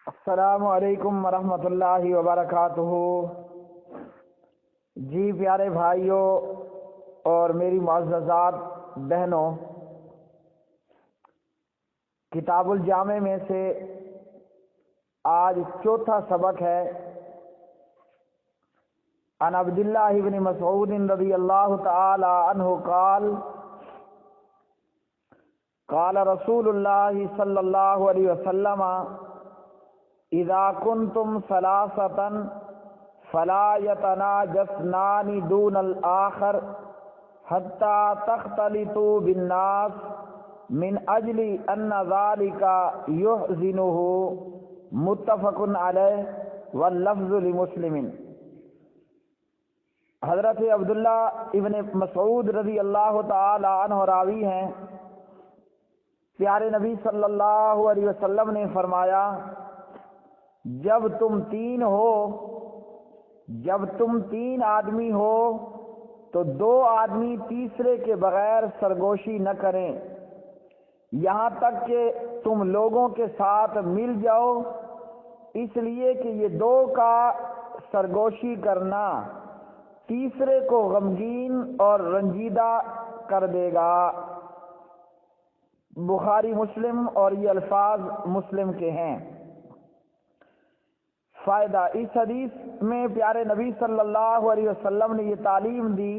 السلام علیکم ورحمۃ اللہ وبرکاتہ۔ جی پیارے بھائیوں اور میری معززات بہنوں، کتاب الجامع میں سے آج چوتھا سبق ہے۔ عن عبداللہ بن مسعود رضی اللہ تعالی عنہ قال قال رسول اللہ صلی اللہ علیہ وسلم اذا کنتم ثلاثة فلا يتناجسنان دون الآخر حتى تختلطوا بالناس من اجل ان ذلك يحزنه متفق علیہ واللفظ لمسلم۔ حضرت عبداللہ ابن مسعود رضی اللہ تعالی عنہ راوی ہیں۔ پیارے نبی صلی اللہ علیہ وسلم نے فرمایا، جب تم تین آدمی ہو تو دو آدمی تیسرے کے بغیر سرگوشی نہ کریں، یہاں تک کہ تم لوگوں کے ساتھ مل جاؤ، اس لیے کہ یہ دو کا سرگوشی کرنا تیسرے کو غمگین اور رنجیدہ کر دے گا۔ بخاری مسلم، اور یہ الفاظ مسلم کے ہیں۔ فائدہ، اس حدیث میں پیارے نبی صلی اللہ علیہ وسلم نے یہ تعلیم دی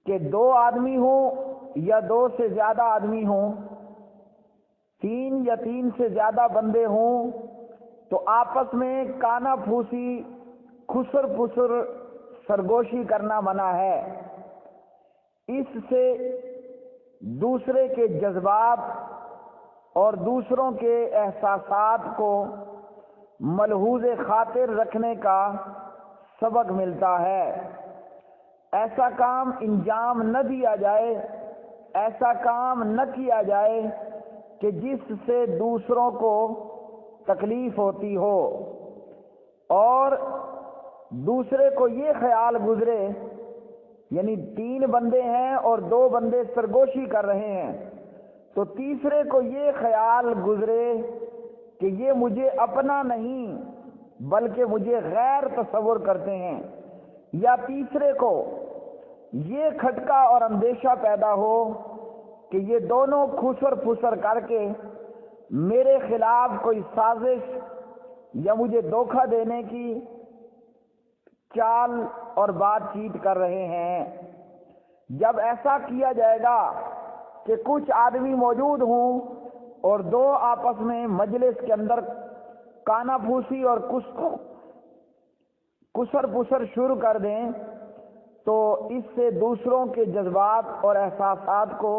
کہ دو آدمی ہوں یا دو سے زیادہ آدمی ہوں، تین یا تین سے زیادہ بندے ہوں، تو آپس میں کانا پھوسی، خسر پسر، سرگوشی کرنا منع ہے۔ اس سے دوسرے کے جذبات اور دوسروں کے احساسات کو ملحوظ خاطر رکھنے کا سبق ملتا ہے۔ ایسا کام انجام نہ دیا جائے، ایسا کام نہ کیا جائے کہ جس سے دوسروں کو تکلیف ہوتی ہو، اور دوسرے کو یہ خیال گزرے، یعنی تین بندے ہیں اور دو بندے سرگوشی کر رہے ہیں، تو تیسرے کو یہ خیال گزرے کہ یہ مجھے اپنا نہیں بلکہ مجھے غیر تصور کرتے ہیں، یا تیسرے کو یہ کھٹکا اور اندیشہ پیدا ہو کہ یہ دونوں خسر پھسر کر کے میرے خلاف کوئی سازش یا مجھے دھوکہ دینے کی چال اور بات چیت کر رہے ہیں۔ جب ایسا کیا جائے گا کہ کچھ آدمی موجود ہوں اور دو آپس میں مجلس کے اندر کانا پھوسی اور کسر پسر شروع کر دیں، تو اس سے دوسروں کے جذبات اور احساسات کو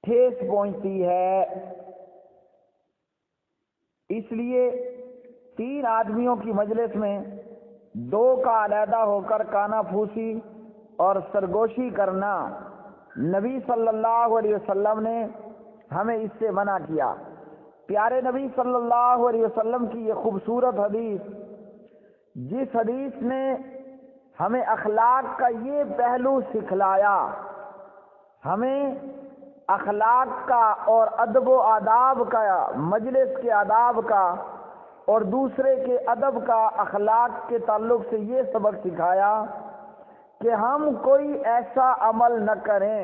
ٹھیس پہنچتی ہے۔ اس لیے تین آدمیوں کی مجلس میں دو کا علیحدہ ہو کر کانا پھوسی اور سرگوشی کرنا نبی صلی اللہ علیہ وسلم نے ہمیں اس سے منع کیا۔ پیارے نبی صلی اللہ علیہ وسلم کی یہ خوبصورت حدیث، جس حدیث نے ہمیں اخلاق کا یہ پہلو سکھلایا، ہمیں اخلاق کا اور ادب و آداب کا، مجلس کے آداب کا اور دوسرے کے ادب کا، اخلاق کے تعلق سے یہ سبق سکھایا کہ ہم کوئی ایسا عمل نہ کریں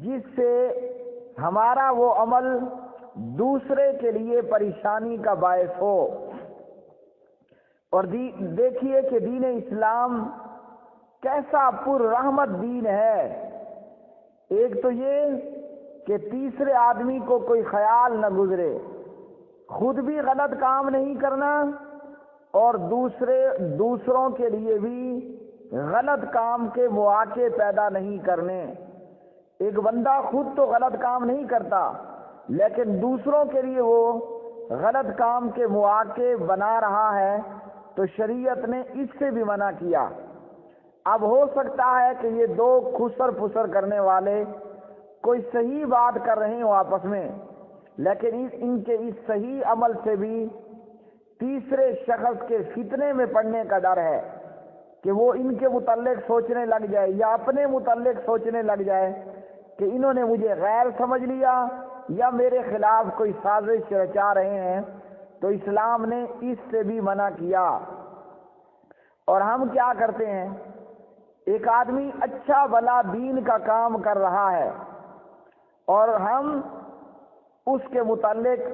جس سے ہمارا وہ عمل دوسرے کے لیے پریشانی کا باعث ہو۔ اور دیکھیے کہ دین اسلام کیسا پر رحمت دین ہے۔ ایک تو یہ کہ تیسرے آدمی کو کوئی خیال نہ گزرے، خود بھی غلط کام نہیں کرنا اور دوسروں کے لیے بھی غلط کام کے مواقع پیدا نہیں کرنے۔ ایک بندہ خود تو غلط کام نہیں کرتا، لیکن دوسروں کے لیے وہ غلط کام کے مواقع بنا رہا ہے، تو شریعت نے اس سے بھی منع کیا۔ اب ہو سکتا ہے کہ یہ دو خسر پسر کرنے والے کوئی صحیح بات کر رہے ہوں آپس میں، لیکن ان کے اس صحیح عمل سے بھی تیسرے شخص کے فتنے میں پڑنے کا ڈر ہے کہ وہ ان کے متعلق سوچنے لگ جائے یا اپنے متعلق سوچنے لگ جائے کہ انہوں نے مجھے غیر سمجھ لیا یا میرے خلاف کوئی سازش رچا رہے ہیں تو اسلام نے اس سے بھی منع کیا۔ اور ہم کیا کرتے ہیں، ایک آدمی اچھا بھلا دین کا کام کر رہا ہے اور ہم اس کے متعلق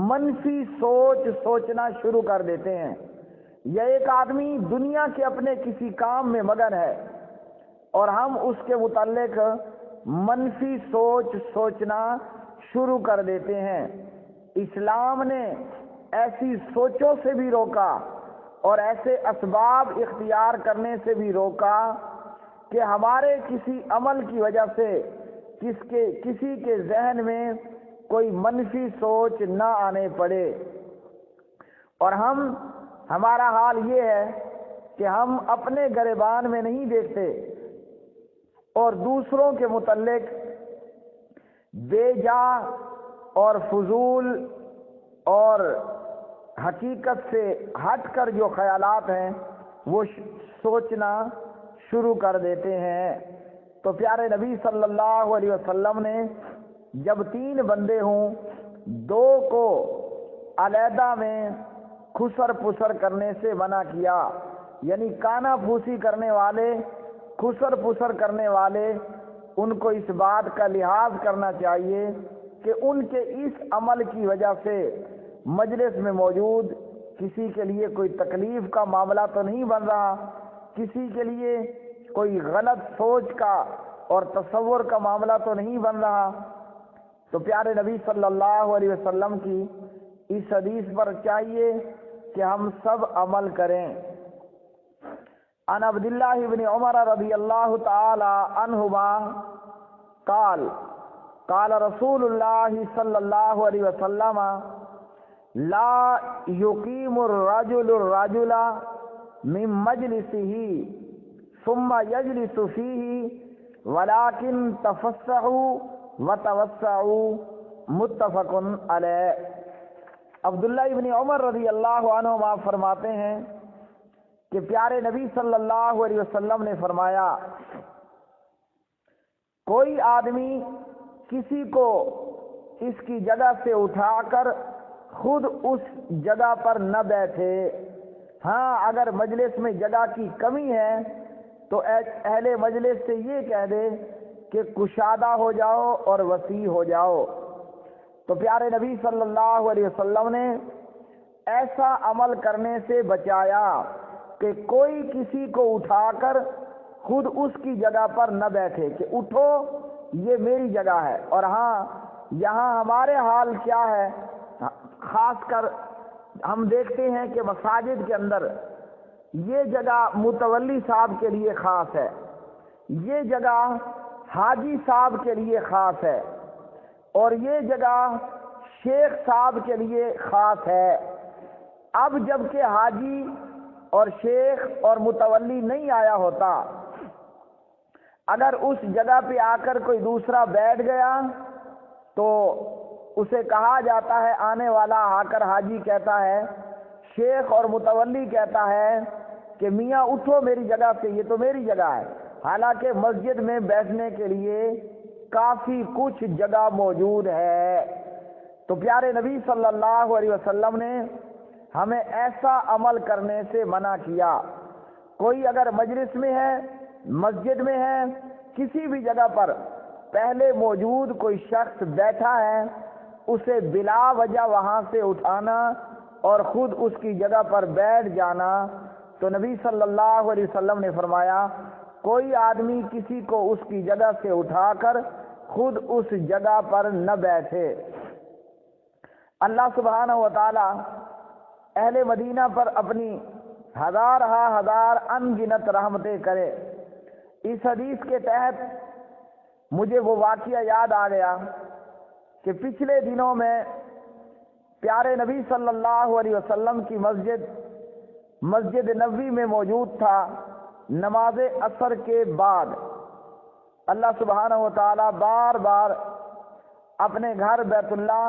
منفی سوچنا شروع کر دیتے ہیں، یا ایک آدمی دنیا کے اپنے کسی کام میں مگن ہے اور ہم اس کے متعلق منفی سوچنا شروع کر دیتے ہیں۔ اسلام نے ایسی سوچوں سے بھی روکا اور ایسے اسباب اختیار کرنے سے بھی روکا کہ ہمارے کسی عمل کی وجہ سے کسی کے ذہن میں کوئی منفی سوچ نہ آنے پڑے۔ اور ہمارا حال یہ ہے کہ ہم اپنے گریبان میں نہیں دیکھتے اور دوسروں کے متعلق بے جا اور فضول اور حقیقت سے ہٹ کر جو خیالات ہیں وہ سوچنا شروع کر دیتے ہیں۔ تو پیارے نبی صلی اللہ علیہ وسلم نے جب 3 بندے ہوں، 2 کو علیحدہ میں خسر پسر کرنے سے منع کیا، یعنی کانا پھوسی کرنے والے، خسر پسر کرنے والے، ان کو اس بات کا لحاظ کرنا چاہیے کہ ان کے اس عمل کی وجہ سے مجلس میں موجود کسی کے لیے کوئی تکلیف کا معاملہ تو نہیں بن رہا، کسی کے لیے کوئی غلط سوچ کا اور تصور کا معاملہ تو نہیں بن رہا۔ تو پیارے نبی صلی اللہ علیہ وسلم کی اس حدیث پر چاہیے کہ ہم سب عمل کریں۔ عن عبداللہ بن عمر رضی اللہ تعالی عنہما قال قال رسول اللہ صلی اللہ علیہ وسلم لا یقیم الرجل الرجل من مجلسه ثم یجلس فیہ ولکن تفسحوا وتوسعوا متفق علیہ۔ عبداللہ ابن عمر رضی اللہ عنہما فرماتے ہیں کہ پیارے نبی صلی اللہ علیہ وسلم نے فرمایا، کوئی آدمی کسی کو اس کی جگہ سے اٹھا کر خود اس جگہ پر نہ بیٹھے۔ ہاں، اگر مجلس میں جگہ کی کمی ہے تو اہل مجلس سے یہ کہہ دے کہ کشادہ ہو جاؤ اور وسیع ہو جاؤ۔ تو پیارے نبی صلی اللہ علیہ وسلم نے ایسا عمل کرنے سے بچایا کہ کوئی کسی کو اٹھا کر خود اس کی جگہ پر نہ بیٹھے کہ اٹھو یہ میری جگہ ہے۔ اور ہاں، یہاں ہمارے حال کیا ہے، خاص کر ہم دیکھتے ہیں کہ مساجد کے اندر یہ جگہ متولی صاحب کے لیے خاص ہے، یہ جگہ حاجی صاحب کے لیے خاص ہے، اور یہ جگہ شیخ صاحب کے لیے خاص ہے۔ اب جب کہ حاجی اور شیخ اور متولی نہیں آیا ہوتا، اگر اس جگہ پہ آ کر کوئی دوسرا بیٹھ گیا تو اسے کہا جاتا ہے، آنے والا آ کر حاجی کہتا ہے، شیخ اور متولی کہتا ہے کہ میاں اٹھو میری جگہ سے، یہ تو میری جگہ ہے، حالانکہ مسجد میں بیٹھنے کے لیے کافی کچھ جگہ موجود ہے۔ تو پیارے نبی صلی اللہ علیہ وسلم نے ہمیں ایسا عمل کرنے سے منع کیا۔ کوئی اگر مجلس میں ہے، مسجد میں ہے، کسی بھی جگہ پر پہلے موجود کوئی شخص بیٹھا ہے، اسے بلا وجہ وہاں سے اٹھانا اور خود اس کی جگہ پر بیٹھ جانا، تو نبی صلی اللہ علیہ وسلم نے فرمایا کوئی آدمی کسی کو اس کی جگہ سے اٹھا کر خود اس جگہ پر نہ بیٹھے۔ اللہ سبحانہ و تعالی اہل مدینہ پر اپنی ہزار ان گنت رحمتیں کرے۔ اس حدیث کے تحت مجھے وہ واقعہ یاد آ گیا کہ پچھلے دنوں میں پیارے نبی صلی اللہ علیہ وسلم کی مسجد نبوی میں موجود تھا۔ نماز عصر کے بعد اللہ سبحانہ و تعالی بار بار اپنے گھر بیت اللہ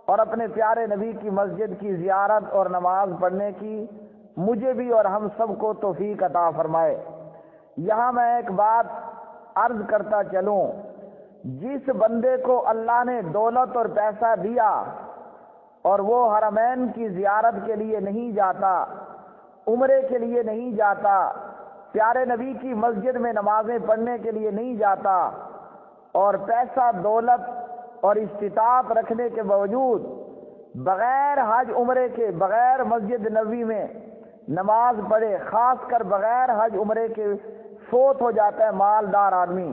اور اپنے پیارے نبی کی مسجد کی زیارت اور نماز پڑھنے کی مجھے بھی اور ہم سب کو توفیق عطا فرمائے۔ یہاں میں ایک بات عرض کرتا چلوں، جس بندے کو اللہ نے دولت اور پیسہ دیا اور وہ حرمین کی زیارت کے لیے نہیں جاتا، عمرے کے لیے نہیں جاتا، پیارے نبی کی مسجد میں نمازیں پڑھنے کے لیے نہیں جاتا، اور پیسہ دولت اور استطاعت رکھنے کے باوجود بغیر حج عمرے کے، بغیر مسجد نبوی میں نماز پڑھے، خاص کر بغیر حج عمرے کے فوت ہو جاتا ہے مالدار آدمی،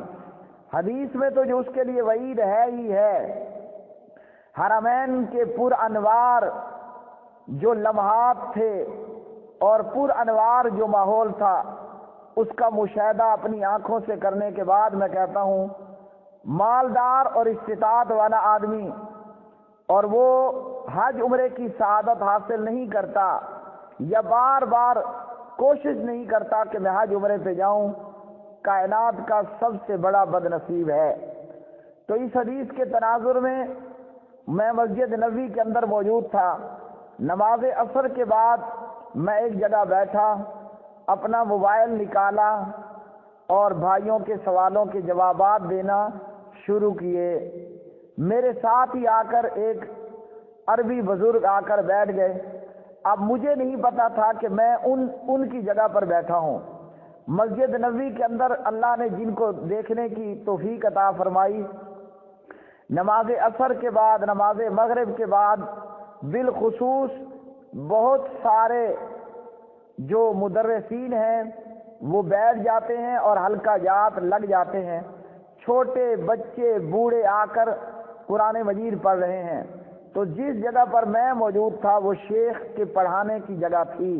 حدیث میں تو جو اس کے لیے وعید ہے ہی ہے۔ حرمین کے پر انوار جو لمحات تھے اور پر انوار جو ماحول تھا، اس کا مشاہدہ اپنی آنکھوں سے کرنے کے بعد میں کہتا ہوں مالدار اور استطاعت والا آدمی اور وہ حج عمرے کی سعادت حاصل نہیں کرتا یا بار بار کوشش نہیں کرتا کہ میں حج عمرے پہ جاؤں، کائنات کا سب سے بڑا بد نصیب ہے۔ تو اس حدیث کے تناظر میں مسجد نبوی کے اندر موجود تھا، نماز عصر کے بعد میں ایک جگہ بیٹھا، اپنا موبائل نکالا اور بھائیوں کے سوالوں کے جوابات دینا شروع کیے۔ میرے ساتھ ہی آ کر ایک عربی بزرگ آ کر بیٹھ گئے۔ اب مجھے نہیں پتا تھا کہ میں ان کی جگہ پر بیٹھا ہوں۔ مسجد نبوی کے اندر اللہ نے جن کو دیکھنے کی توفیق عطا فرمائی، نماز عصر کے بعد، نماز مغرب کے بعد بالخصوص بہت سارے جو مدرسین ہیں وہ بیٹھ جاتے ہیں اور حلقہ جات لگ جاتے ہیں، چھوٹے بچے بوڑھے آ کر قرآن مجید پڑھ رہے ہیں۔ تو جس جگہ پر میں موجود تھا وہ شیخ کے پڑھانے کی جگہ تھی۔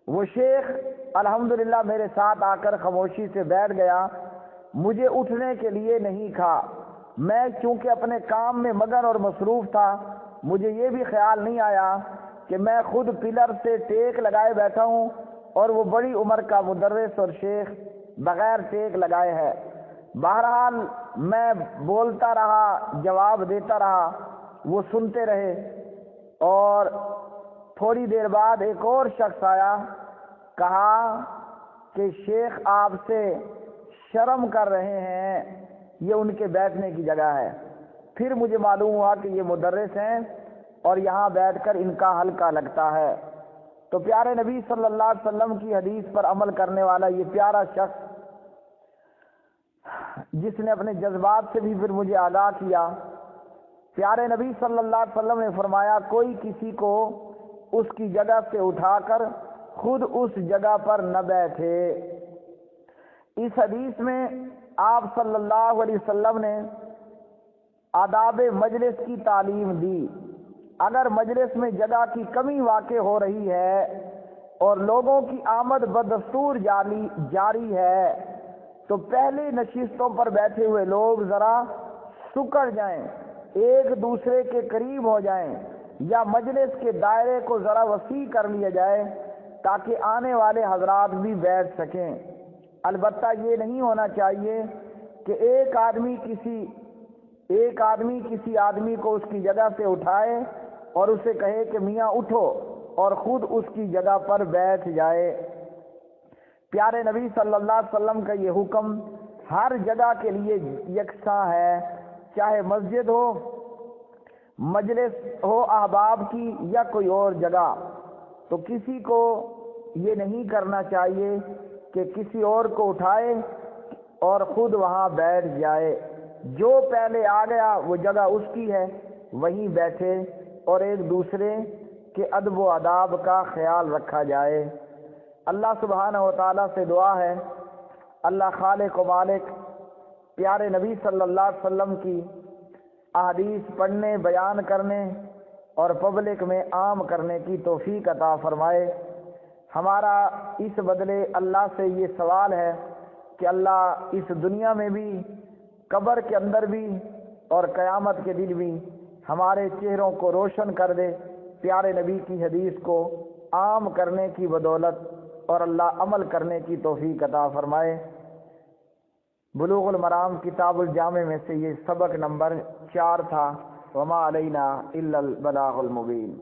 وہ شیخ الحمدللہ میرے ساتھ آ کر خاموشی سے بیٹھ گیا، مجھے اٹھنے کے لیے نہیں کہا۔ میں چونکہ اپنے کام میں مگن اور مصروف تھا، مجھے یہ بھی خیال نہیں آیا کہ میں خود پلر سے ٹیک لگائے بیٹھا ہوں اور وہ بڑی عمر کا مدرس اور شیخ بغیر ٹیک لگائے ہے۔ بہرحال میں بولتا رہا، جواب دیتا رہا، وہ سنتے رہے، اور تھوڑی دیر بعد ایک اور شخص آیا، کہا کہ شیخ آپ سے شرم کر رہے ہیں، یہ ان کے بیٹھنے کی جگہ ہے۔ پھر مجھے معلوم ہوا کہ یہ مدرس ہیں اور یہاں بیٹھ کر ان کا حلقہ لگتا ہے۔ تو پیارے نبی صلی اللہ علیہ وسلم کی حدیث پر عمل کرنے والا یہ پیارا شخص، جس نے اپنے جذبات سے بھی پھر مجھے آگاہ کیا، پیارے نبی صلی اللہ علیہ وسلم نے فرمایا کوئی کسی کو اس کی جگہ سے اٹھا کر خود اس جگہ پر نہ بیٹھے۔ اس حدیث میں آپ صلی اللہ علیہ وسلم نے آداب مجلس کی تعلیم دی۔ اگر مجلس میں جگہ کی کمی واقع ہو رہی ہے اور لوگوں کی آمد بدستور جاری ہے تو پہلی نشستوں پر بیٹھے ہوئے لوگ ذرا سکڑ جائیں، ایک دوسرے کے قریب ہو جائیں، یا مجلس کے دائرے کو ذرا وسیع کر لیا جائے تاکہ آنے والے حضرات بھی بیٹھ سکیں۔ البتہ یہ نہیں ہونا چاہیے کہ ایک آدمی کسی آدمی کو اس کی جگہ سے اٹھائے اور اسے کہے کہ میاں اٹھو، اور خود اس کی جگہ پر بیٹھ جائے۔ پیارے نبی صلی اللہ علیہ وسلم کا یہ حکم ہر جگہ کے لیے یکساں ہے، چاہے مسجد ہو، مجلس ہو احباب کی، یا کوئی اور جگہ۔ تو کسی کو یہ نہیں کرنا چاہیے کہ کسی اور کو اٹھائے اور خود وہاں بیٹھ جائے۔ جو پہلے آ گیا وہ جگہ اس کی ہے، وہیں بیٹھے، اور ایک دوسرے کے ادب و آداب کا خیال رکھا جائے۔ اللہ سبحانہ و تعالیٰ سے دعا ہے، اللہ خالق و مالک پیارے نبی صلی اللہ علیہ وسلم کی احادیث پڑھنے، بیان کرنے اور پبلک میں عام کرنے کی توفیق عطا فرمائے۔ ہمارا اس بدلے اللہ سے یہ سوال ہے کہ اللہ اس دنیا میں بھی، قبر کے اندر بھی اور قیامت کے دن بھی ہمارے چہروں کو روشن کر دے پیارے نبی کی حدیث کو عام کرنے کی بدولت، اور اللہ عمل کرنے کی توفیق عطا فرمائے۔ بلوغ المرام کتاب الجامع میں سے یہ سبق نمبر 4 تھا۔ وما علینا الا البلاغ المبین۔